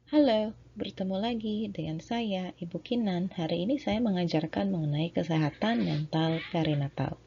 Halo, bertemu lagi dengan saya, Ibu Kinan. Hari ini saya mengajarkan mengenai kesehatan mental perinatal.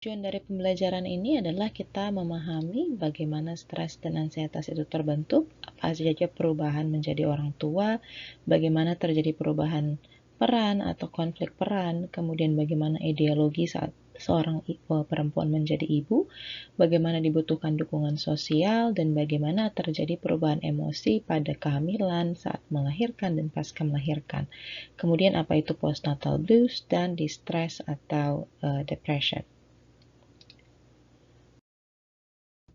Tujuan dari pembelajaran ini adalah kita memahami bagaimana stres dan ansietas itu terbentuk, apa saja perubahan menjadi orang tua, bagaimana terjadi perubahan peran atau konflik peran, kemudian bagaimana ideologi saat seorang perempuan menjadi ibu, bagaimana dibutuhkan dukungan sosial, dan bagaimana terjadi perubahan emosi pada kehamilan, saat melahirkan, dan pasca melahirkan. Kemudian apa itu postnatal blues dan distress atau depression.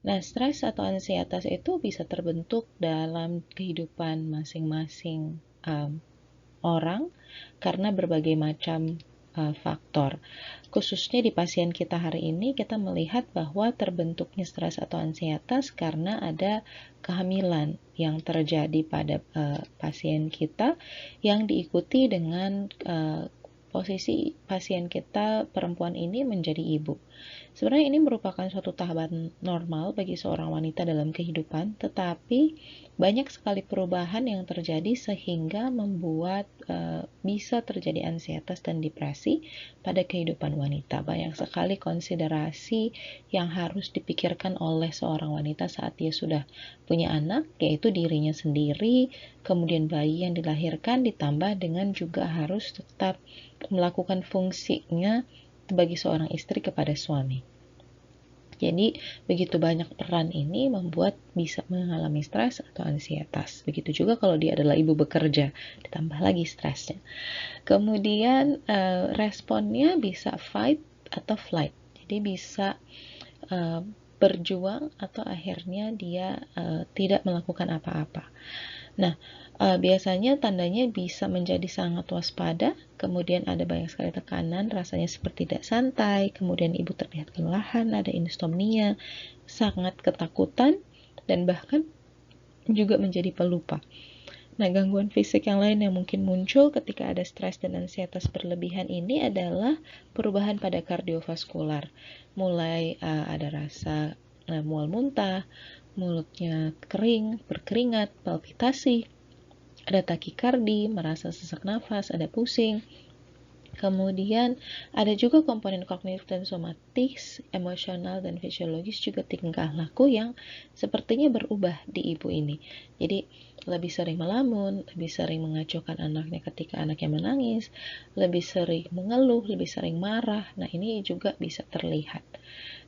Nah, stres atau ansietas itu bisa terbentuk dalam kehidupan masing-masing orang karena berbagai macam faktor. Khususnya di pasien kita hari ini, kita melihat bahwa terbentuknya stres atau ansietas karena ada kehamilan yang terjadi pada pasien kita yang diikuti dengan posisi pasien kita perempuan ini menjadi ibu. Sebenarnya ini merupakan suatu tahapan normal bagi seorang wanita dalam kehidupan, tetapi banyak sekali perubahan yang terjadi sehingga membuat bisa terjadi ansietas dan depresi pada kehidupan wanita. Banyak sekali konsiderasi yang harus dipikirkan oleh seorang wanita saat dia sudah punya anak, yaitu dirinya sendiri, kemudian bayi yang dilahirkan, ditambah dengan juga harus tetap melakukan fungsinya sebagai seorang istri kepada suami. Jadi, begitu banyak peran ini membuat bisa mengalami stres atau ansietas. Begitu juga kalau dia adalah ibu bekerja, ditambah lagi stresnya. Kemudian, responnya bisa fight atau flight. Jadi bisa berjuang atau akhirnya dia tidak melakukan apa-apa. Nah, biasanya tandanya bisa menjadi sangat waspada, kemudian ada banyak sekali tekanan, rasanya seperti tidak santai, kemudian ibu terlihat kelelahan, ada insomnia, sangat ketakutan, dan bahkan juga menjadi pelupa. Nah, gangguan fisik yang lain yang mungkin muncul ketika ada stres dan ansietas berlebihan ini adalah perubahan pada kardiovaskular. Mulai ada rasa mual muntah, mulutnya kering, berkeringat, palpitasi, ada takikardi, merasa sesak nafas, ada pusing. Kemudian ada juga komponen kognitif dan somatis, emosional dan fisiologis, juga tingkah laku yang sepertinya berubah di ibu ini. Jadi lebih sering melamun, lebih sering mengacuhkan anaknya ketika anaknya menangis, lebih sering mengeluh, lebih sering marah. Nah, ini juga bisa terlihat.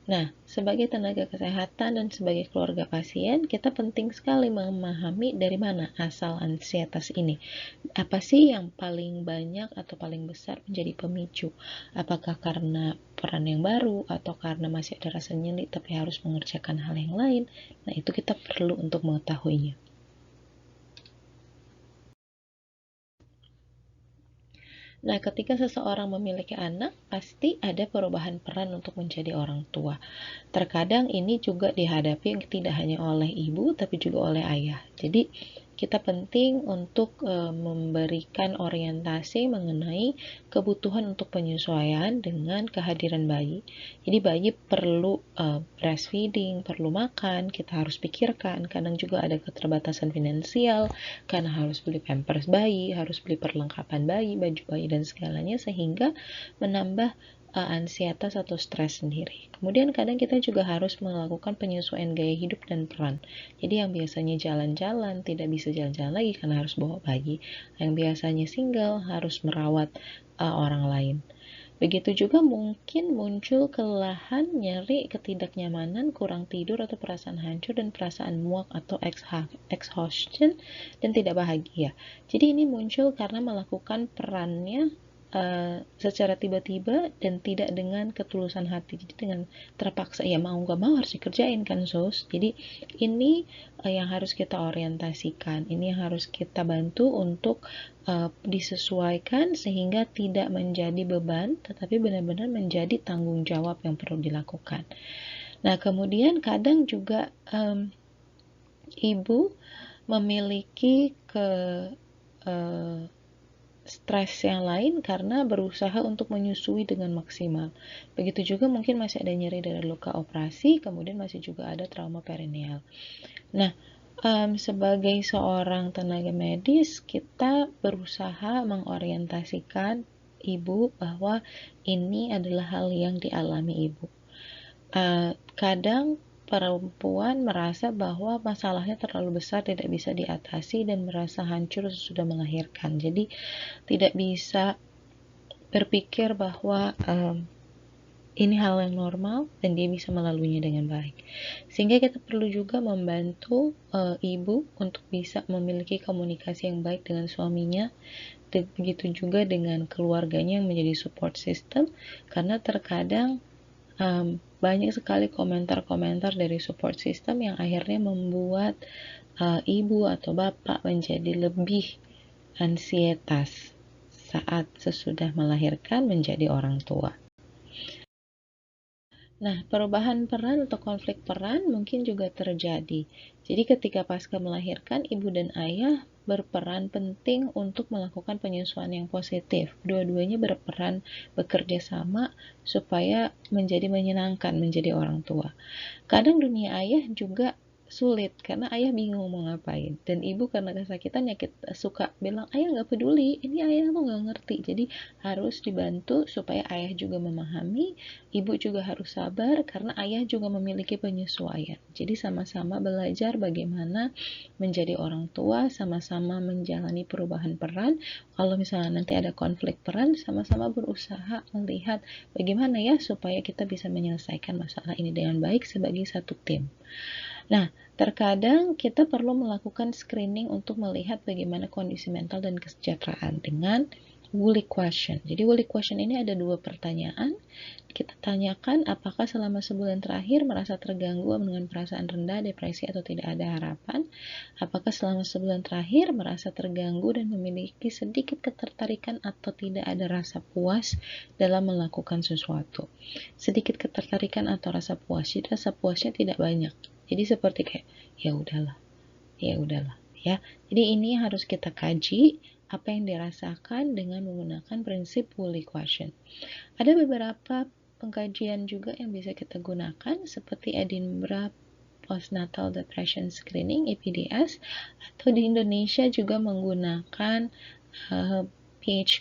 Nah, sebagai tenaga kesehatan dan sebagai keluarga pasien, kita penting sekali memahami dari mana asal ansietas ini. Apa sih yang paling banyak atau paling besar menjadi pemicu? Apakah karena peran yang baru atau karena masih ada rasa nyeri tapi harus mengerjakan hal yang lain? Nah, itu kita perlu untuk mengetahuinya. Nah, ketika seseorang memiliki anak, pasti ada perubahan peran untuk menjadi orang tua. Terkadang ini juga dihadapi tidak hanya oleh ibu, tapi juga oleh ayah. Jadi, kita penting untuk memberikan orientasi mengenai kebutuhan untuk penyesuaian dengan kehadiran bayi. Jadi, bayi perlu breastfeeding, perlu makan, kita harus pikirkan. Kadang juga ada keterbatasan finansial, karena harus beli pampers bayi, harus beli perlengkapan bayi, baju bayi, dan segalanya, sehingga menambah ansietas atau stres sendiri. Kemudian kadang kita juga harus melakukan penyesuaian gaya hidup dan peran. Jadi yang biasanya jalan-jalan tidak bisa jalan-jalan lagi karena harus bawa bayi. Yang biasanya single harus merawat orang lain. Begitu juga mungkin muncul kelelahan, nyeri, ketidaknyamanan, kurang tidur atau perasaan hancur dan perasaan muak atau exhaustion dan tidak bahagia. Jadi ini muncul karena melakukan perannya secara tiba-tiba dan tidak dengan ketulusan hati. Jadi dengan terpaksa, ya mau gak mau harus dikerjain kan sos. Jadi ini yang harus kita orientasikan, ini yang harus kita bantu untuk disesuaikan sehingga tidak menjadi beban, tetapi benar-benar menjadi tanggung jawab yang perlu dilakukan. Nah, kemudian kadang juga ibu memiliki stres yang lain karena berusaha untuk menyusui dengan maksimal. Begitu juga mungkin masih ada nyeri dari luka operasi, kemudian masih juga ada trauma perineal. Nah, sebagai seorang tenaga medis, kita berusaha mengorientasikan ibu bahwa ini adalah hal yang dialami ibu. Kadang perempuan merasa bahwa masalahnya terlalu besar, tidak bisa diatasi, dan merasa hancur sesudah melahirkan. Jadi tidak bisa berpikir bahwa ini hal yang normal dan dia bisa melaluinya dengan baik. Sehingga kita perlu juga membantu ibu untuk bisa memiliki komunikasi yang baik dengan suaminya, dan begitu juga dengan keluarganya yang menjadi support system, karena terkadang banyak sekali komentar-komentar dari support system yang akhirnya membuat ibu atau bapak menjadi lebih ansietas saat sesudah melahirkan menjadi orang tua. Nah, perubahan peran atau konflik peran mungkin juga terjadi. Jadi ketika pasca melahirkan, ibu dan ayah berperan penting untuk melakukan penyesuaian yang positif. Dua-duanya berperan bekerja sama supaya menjadi menyenangkan menjadi orang tua. Kadang dunia ayah juga sulit karena ayah bingung mau ngapain, dan ibu karena kesakitan ya kita suka bilang ayah nggak peduli, ini ayah tuh nggak ngerti. Jadi harus dibantu supaya ayah juga memahami, ibu juga harus sabar karena ayah juga memiliki penyesuaian. Jadi sama-sama belajar bagaimana menjadi orang tua, sama-sama menjalani perubahan peran. Kalau misalnya nanti ada konflik peran, sama-sama berusaha melihat bagaimana ya supaya kita bisa menyelesaikan masalah ini dengan baik sebagai satu tim. Nah, terkadang kita perlu melakukan screening untuk melihat bagaimana kondisi mental dan kesejahteraan dengan Woolly question. Jadi Woolly question ini ada 2 pertanyaan. Kita tanyakan apakah selama sebulan terakhir merasa terganggu dengan perasaan rendah, depresi, atau tidak ada harapan. Apakah selama sebulan terakhir merasa terganggu dan memiliki sedikit ketertarikan atau tidak ada rasa puas dalam melakukan sesuatu. Sedikit ketertarikan atau rasa puas, jadi rasa puasnya tidak banyak. Jadi seperti kayak ya udahlah ya. Jadi ini harus kita kaji apa yang dirasakan dengan menggunakan prinsip Woolly question. Ada beberapa pengkajian juga yang bisa kita gunakan seperti Edinburgh Postnatal Depression Screening (EPDS), atau di Indonesia juga menggunakan PH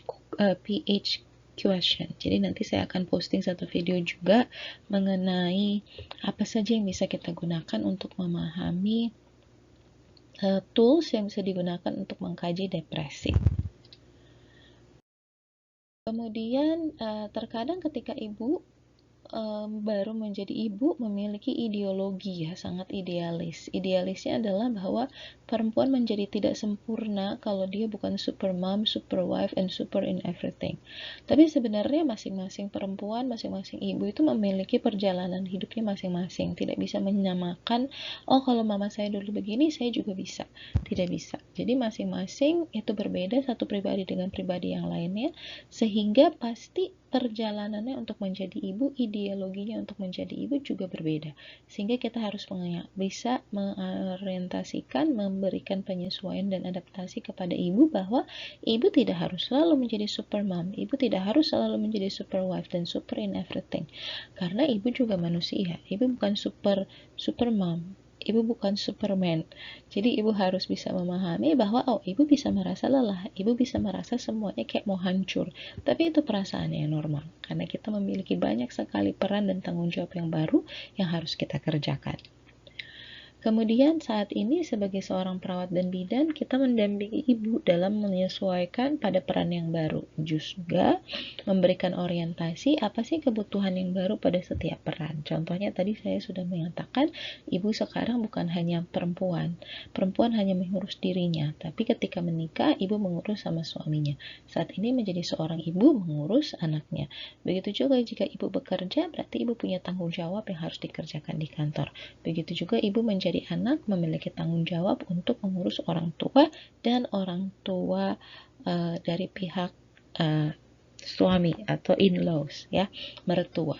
question. Jadi nanti saya akan posting satu video juga mengenai apa saja yang bisa kita gunakan untuk memahami tools yang bisa digunakan untuk mengkaji depresi. Kemudian terkadang ketika ibu baru menjadi ibu memiliki ideologi ya, sangat idealis. Idealisnya adalah bahwa perempuan menjadi tidak sempurna kalau dia bukan super mom, super wife, and super in everything. Tapi sebenarnya masing-masing perempuan, masing-masing ibu itu memiliki perjalanan hidupnya masing-masing. Tidak bisa menyamakan, oh kalau mama saya dulu begini, saya juga bisa. Tidak bisa. Jadi masing-masing itu berbeda, satu pribadi dengan pribadi yang lainnya, sehingga pasti perjalanannya untuk menjadi ibu, ideologinya untuk menjadi ibu juga berbeda. Sehingga kita harus bisa mengorientasikan, memberikan penyesuaian dan adaptasi kepada ibu bahwa ibu tidak harus selalu menjadi super mom, ibu tidak harus selalu menjadi super wife dan super in everything. Karena ibu juga manusia, ibu bukan super mom, ibu bukan Superman. Jadi ibu harus bisa memahami bahwa ibu bisa merasa lelah, ibu bisa merasa semuanya kayak mau hancur. Tapi itu perasaan yang normal, karena kita memiliki banyak sekali peran dan tanggung jawab yang baru yang harus kita kerjakan. Kemudian saat ini sebagai seorang perawat dan bidan, kita mendampingi ibu dalam menyesuaikan pada peran yang baru. Juga memberikan orientasi apa sih kebutuhan yang baru pada setiap peran. Contohnya tadi saya sudah mengatakan, ibu sekarang bukan hanya perempuan. Perempuan hanya mengurus dirinya, tapi ketika menikah, ibu mengurus sama suaminya. Saat ini menjadi seorang ibu mengurus anaknya. Begitu juga jika ibu bekerja, berarti ibu punya tanggung jawab yang harus dikerjakan di kantor. Begitu juga ibu menjadi anak memiliki tanggung jawab untuk mengurus orang tua dan orang tua dari pihak suami atau in-laws ya, mertua.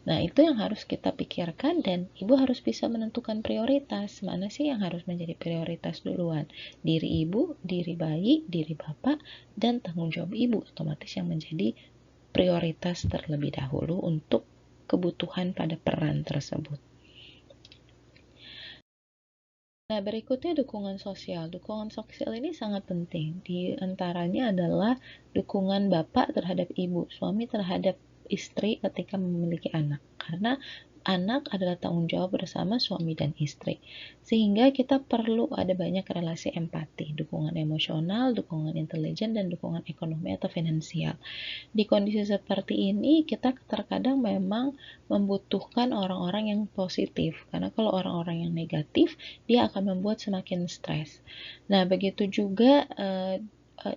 Nah, itu yang harus kita pikirkan, dan ibu harus bisa menentukan prioritas. Mana sih yang harus menjadi prioritas duluan? Diri ibu, diri bayi, diri bapak, dan tanggung jawab ibu otomatis yang menjadi prioritas terlebih dahulu untuk kebutuhan pada peran tersebut. Nah, berikutnya dukungan sosial. Dukungan sosial ini sangat penting. Di antaranya adalah dukungan bapak terhadap ibu, suami terhadap istri ketika memiliki anak. Karena anak adalah tanggung jawab bersama suami dan istri. Sehingga kita perlu ada banyak relasi empati, dukungan emosional, dukungan intelijen, dan dukungan ekonomi atau finansial. Di kondisi seperti ini, kita terkadang memang membutuhkan orang-orang yang positif, karena kalau orang-orang yang negatif, dia akan membuat semakin stres. Nah, begitu juga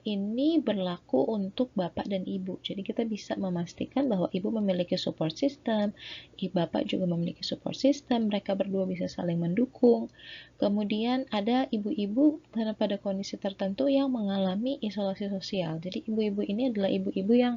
ini berlaku untuk bapak dan ibu. Jadi kita bisa memastikan bahwa ibu memiliki support system, bapak juga memiliki support system, mereka berdua bisa saling mendukung. Kemudian ada ibu-ibu karena pada kondisi tertentu yang mengalami isolasi sosial. Jadi ibu-ibu ini adalah ibu-ibu yang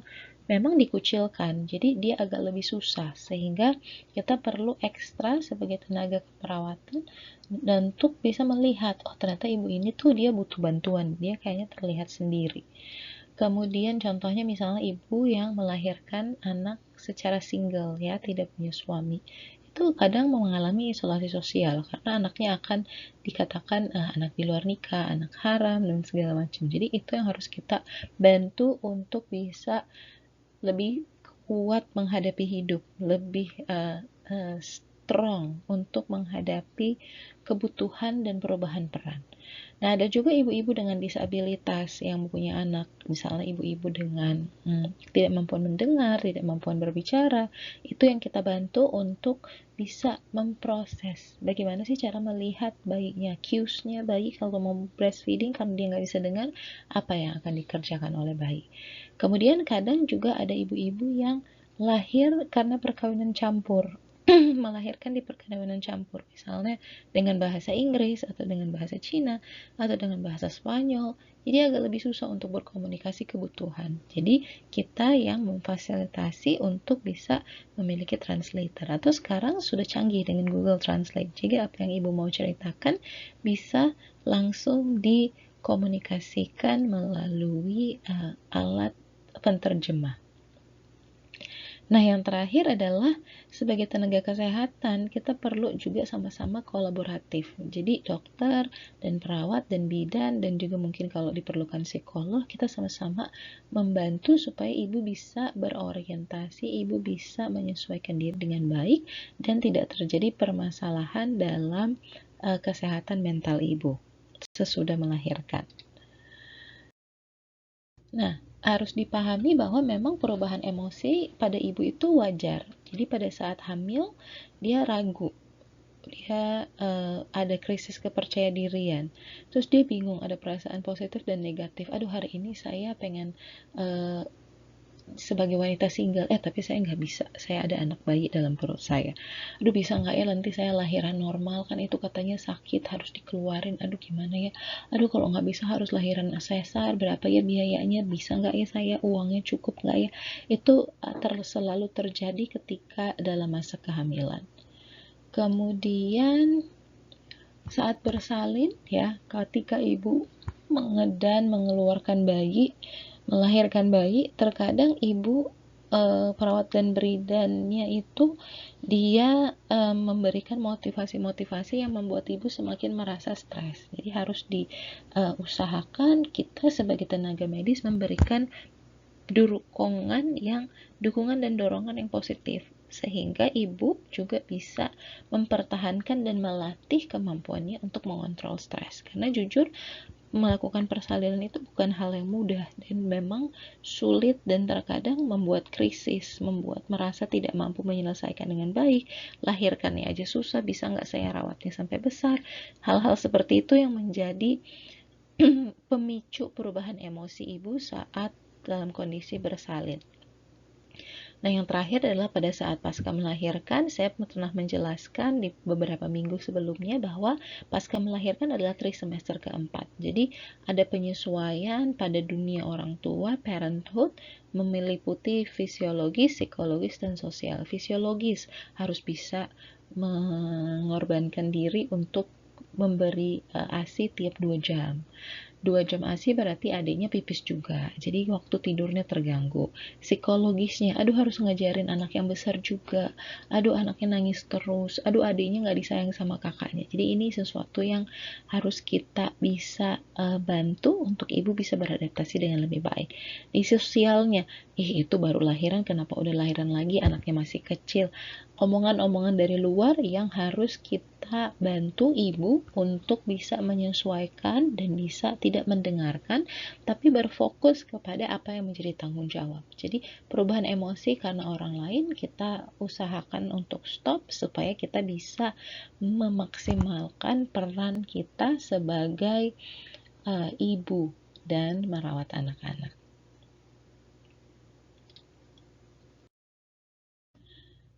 memang dikucilkan, jadi dia agak lebih susah, sehingga kita perlu ekstra sebagai tenaga keperawatan dan untuk bisa melihat, oh ternyata ibu ini tuh dia butuh bantuan, dia kayaknya terlihat sendiri. Kemudian contohnya misalnya ibu yang melahirkan anak secara single, ya, tidak punya suami, itu kadang mengalami isolasi sosial karena anaknya akan dikatakan anak di luar nikah, anak haram, dan segala macam. Jadi itu yang harus kita bantu untuk bisa lebih kuat menghadapi hidup, lebih strong untuk menghadapi kebutuhan dan perubahan peran. Nah, ada juga ibu-ibu dengan disabilitas yang mempunyai anak, misalnya ibu-ibu dengan tidak mampu mendengar, tidak mampu berbicara, itu yang kita bantu untuk bisa memproses bagaimana sih cara melihat bayinya, cues-nya bayi kalau mau breastfeeding karena dia nggak bisa dengar, apa yang akan dikerjakan oleh bayi. Kemudian kadang juga ada ibu-ibu yang lahir karena perkawinan campur, melahirkan di perkawinan campur, misalnya dengan bahasa Inggris atau dengan bahasa Cina atau dengan bahasa Spanyol, jadi agak lebih susah untuk berkomunikasi kebutuhan. Jadi kita yang memfasilitasi untuk bisa memiliki translator, atau sekarang sudah canggih dengan Google Translate, jadi apa yang ibu mau ceritakan bisa langsung dikomunikasikan melalui alat penterjemah. Nah, yang terakhir adalah sebagai tenaga kesehatan, kita perlu juga sama-sama kolaboratif. Jadi dokter dan perawat dan bidan dan juga mungkin kalau diperlukan psikolog, kita sama-sama membantu supaya ibu bisa berorientasi, ibu bisa menyesuaikan diri dengan baik dan tidak terjadi permasalahan dalam kesehatan mental ibu sesudah melahirkan. Nah, harus dipahami bahwa memang perubahan emosi pada ibu itu wajar. Jadi pada saat hamil, dia ragu. Dia ada krisis kepercayaan dirian. Terus dia bingung, ada perasaan positif dan negatif. Aduh, hari ini saya pengen sebagai wanita single, tapi saya nggak bisa, saya ada anak bayi dalam perut saya. Aduh, bisa nggak ya nanti saya lahiran normal, kan itu katanya sakit, harus dikeluarin, aduh gimana ya, aduh kalau nggak bisa harus lahiran sesar, berapa ya biayanya, bisa nggak ya saya, uangnya cukup nggak ya. Itu selalu terjadi ketika dalam masa kehamilan. Kemudian saat bersalin, ya, ketika ibu mengeluarkan bayi, melahirkan bayi, terkadang ibu perawat dan bidannya itu dia memberikan motivasi-motivasi yang membuat ibu semakin merasa stres. Jadi harus diusahakan kita sebagai tenaga medis memberikan dukungan dan dorongan yang positif, sehingga ibu juga bisa mempertahankan dan melatih kemampuannya untuk mengontrol stres. Karena jujur, melakukan persalinan itu bukan hal yang mudah dan memang sulit dan terkadang membuat krisis, membuat merasa tidak mampu menyelesaikan dengan baik, lahirkannya aja susah, bisa nggak saya rawatnya sampai besar. Hal-hal seperti itu yang menjadi pemicu perubahan emosi ibu saat dalam kondisi bersalin. Nah, yang terakhir adalah pada saat pasca melahirkan, saya pernah menjelaskan di beberapa minggu sebelumnya bahwa pasca melahirkan adalah trimester keempat. Jadi, ada penyesuaian pada dunia orang tua, parenthood, meliputi fisiologis, psikologis, dan sosial. Fisiologis harus bisa mengorbankan diri untuk memberi ASI tiap 2 jam. 2 jam ASI berarti adiknya pipis juga, jadi waktu tidurnya terganggu. Psikologisnya, aduh harus ngajarin anak yang besar juga, aduh anaknya nangis terus, aduh adiknya nggak disayang sama kakaknya. Jadi ini sesuatu yang harus kita bisa bantu untuk ibu bisa beradaptasi dengan lebih baik. Di sosialnya, itu baru lahiran, kenapa udah lahiran lagi, anaknya masih kecil. Omongan-omongan dari luar yang harus kita bantu ibu untuk bisa menyesuaikan dan bisa tidak mendengarkan, tapi berfokus kepada apa yang menjadi tanggung jawab. Jadi perubahan emosi karena orang lain kita usahakan untuk stop supaya kita bisa memaksimalkan peran kita sebagai ibu dan merawat anak-anak.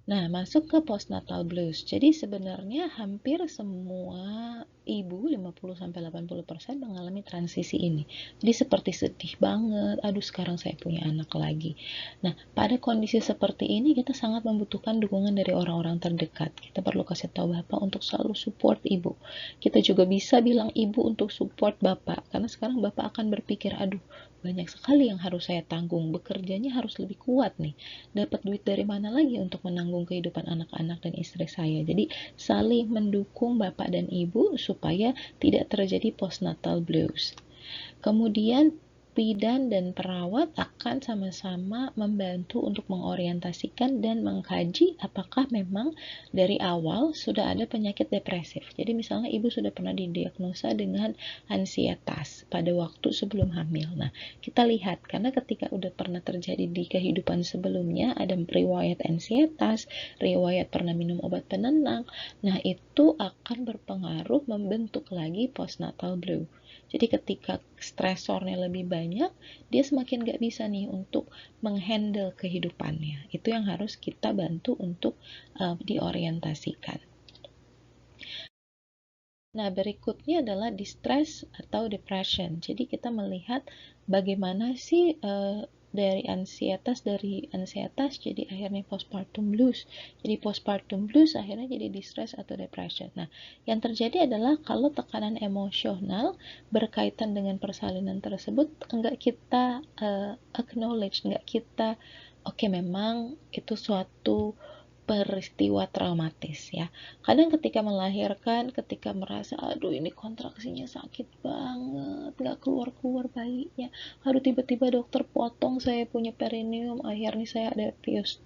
Nah, masuk ke postnatal blues. Jadi sebenarnya hampir semua ibu 50-80% mengalami transisi ini. Jadi seperti sedih banget, aduh sekarang saya punya anak lagi. Nah, pada kondisi seperti ini kita sangat membutuhkan dukungan dari orang-orang terdekat. Kita perlu kasih tahu bapak untuk selalu support ibu. Kita juga bisa bilang ibu untuk support bapak, karena sekarang bapak akan berpikir, aduh banyak sekali yang harus saya tanggung, bekerjanya harus lebih kuat nih, dapat duit dari mana lagi untuk menanggung kehidupan anak-anak dan istri saya. Jadi saling mendukung bapak dan ibu supaya tidak terjadi postnatal blues. Kemudian bidan dan perawat akan sama-sama membantu untuk mengorientasikan dan mengkaji apakah memang dari awal sudah ada penyakit depresif. Jadi misalnya ibu sudah pernah didiagnosa dengan ansietas pada waktu sebelum hamil. Nah, kita lihat karena ketika udah pernah terjadi di kehidupan sebelumnya ada riwayat ansietas, riwayat pernah minum obat penenang. Nah, itu akan berpengaruh membentuk lagi postnatal blue. Jadi ketika stresornya lebih banyak, dia semakin gak bisa nih untuk menghandle kehidupannya. Itu yang harus kita bantu untuk diorientasikan. Nah, berikutnya adalah distress atau depression. Jadi kita melihat bagaimana sih dari ansietas jadi akhirnya postpartum blues. Jadi postpartum blues akhirnya jadi distress atau depression. Nah, yang terjadi adalah kalau tekanan emosional berkaitan dengan persalinan tersebut enggak kita acknowledge, enggak kita memang itu suatu peristiwa traumatis ya. Kadang ketika melahirkan, ketika merasa aduh ini kontraksinya sakit banget, gak keluar-keluar bayinya, aduh tiba-tiba dokter potong saya punya perineum, akhirnya saya ada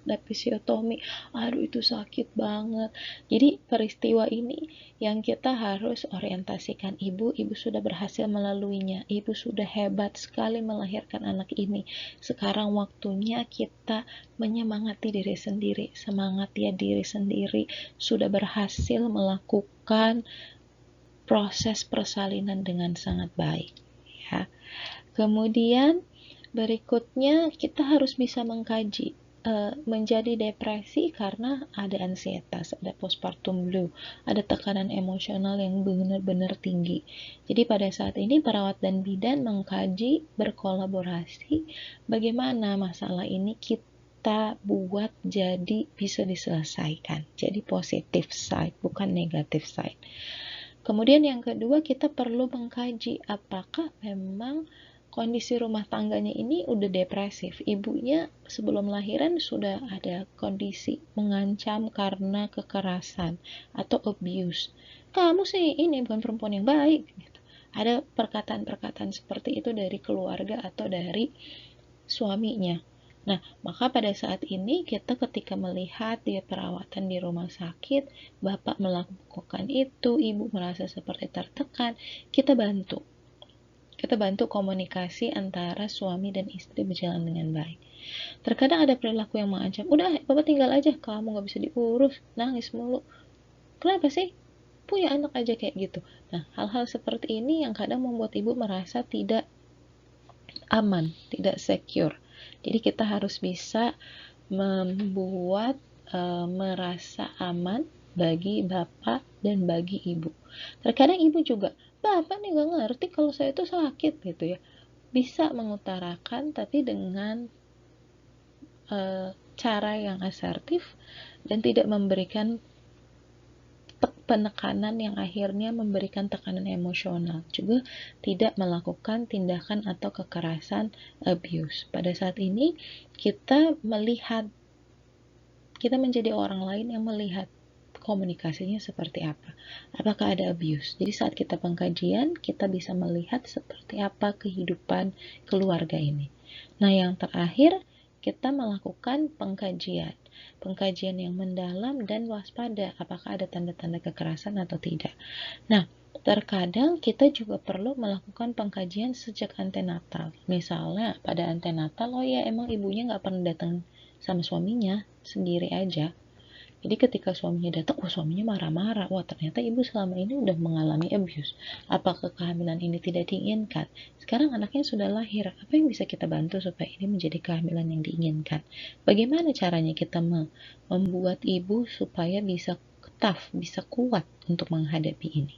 episiotomi, aduh itu sakit banget. Jadi peristiwa ini yang kita harus orientasikan, ibu sudah berhasil melaluinya, ibu sudah hebat sekali melahirkan anak ini. Sekarang waktunya kita menyemangati diri sendiri, semangat ya diri sendiri sudah berhasil melakukan proses persalinan dengan sangat baik ya. Kemudian berikutnya kita harus bisa mengkaji menjadi depresi karena ada ansietas, ada postpartum blue, ada tekanan emosional yang benar-benar tinggi. Jadi pada saat ini perawat dan bidan mengkaji, berkolaborasi bagaimana masalah ini kita buat jadi bisa diselesaikan, jadi positive side bukan negative side. Kemudian yang kedua kita perlu mengkaji apakah memang kondisi rumah tangganya ini udah depresif. Ibunya sebelum lahiran sudah ada kondisi mengancam karena kekerasan atau abuse. Kamu sih ini bukan perempuan yang baik. Ada perkataan-perkataan seperti itu dari keluarga atau dari suaminya. Nah, maka pada saat ini kita ketika melihat dia perawatan di rumah sakit, bapak melakukan itu, ibu merasa seperti tertekan, kita bantu. Kita bantu komunikasi antara suami dan istri berjalan dengan baik. Terkadang ada perilaku yang mengancam, udah bapak tinggal aja, kamu gak bisa diurus, nangis mulu. Kenapa sih? Punya anak aja kayak gitu. Nah, hal-hal seperti ini yang kadang membuat ibu merasa tidak aman, tidak secure. Jadi kita harus bisa membuat merasa aman bagi bapak dan bagi ibu. Terkadang ibu juga, bapak nih gak ngerti kalau saya itu sakit gitu ya. Bisa mengutarakan tapi dengan cara yang asertif dan tidak memberikan penekanan yang akhirnya memberikan tekanan emosional, juga tidak melakukan tindakan atau kekerasan abuse. Pada saat ini kita menjadi orang lain yang melihat komunikasinya seperti apa. Apakah ada abuse? Jadi saat kita pengkajian, kita bisa melihat seperti apa kehidupan keluarga ini. Nah, yang terakhir, kita melakukan pengkajian. Pengkajian yang mendalam dan waspada, apakah ada tanda-tanda kekerasan atau tidak. Nah, terkadang kita juga perlu melakukan pengkajian sejak antenatal. Misalnya, pada antenatal, oh ya emang ibunya nggak pernah datang sama suaminya, sendiri aja. Jadi ketika suaminya datang, suaminya marah-marah. Wah, ternyata ibu selama ini udah mengalami abuse. Apakah kehamilan ini tidak diinginkan? Sekarang anaknya sudah lahir. Apa yang bisa kita bantu supaya ini menjadi kehamilan yang diinginkan? Bagaimana caranya kita membuat ibu supaya bisa tough, bisa kuat untuk menghadapi ini?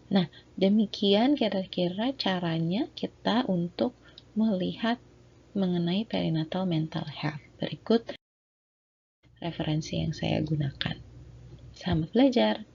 Nah, demikian kira-kira caranya kita untuk melihat mengenai perinatal mental health. Berikut referensi yang saya gunakan. Selamat belajar!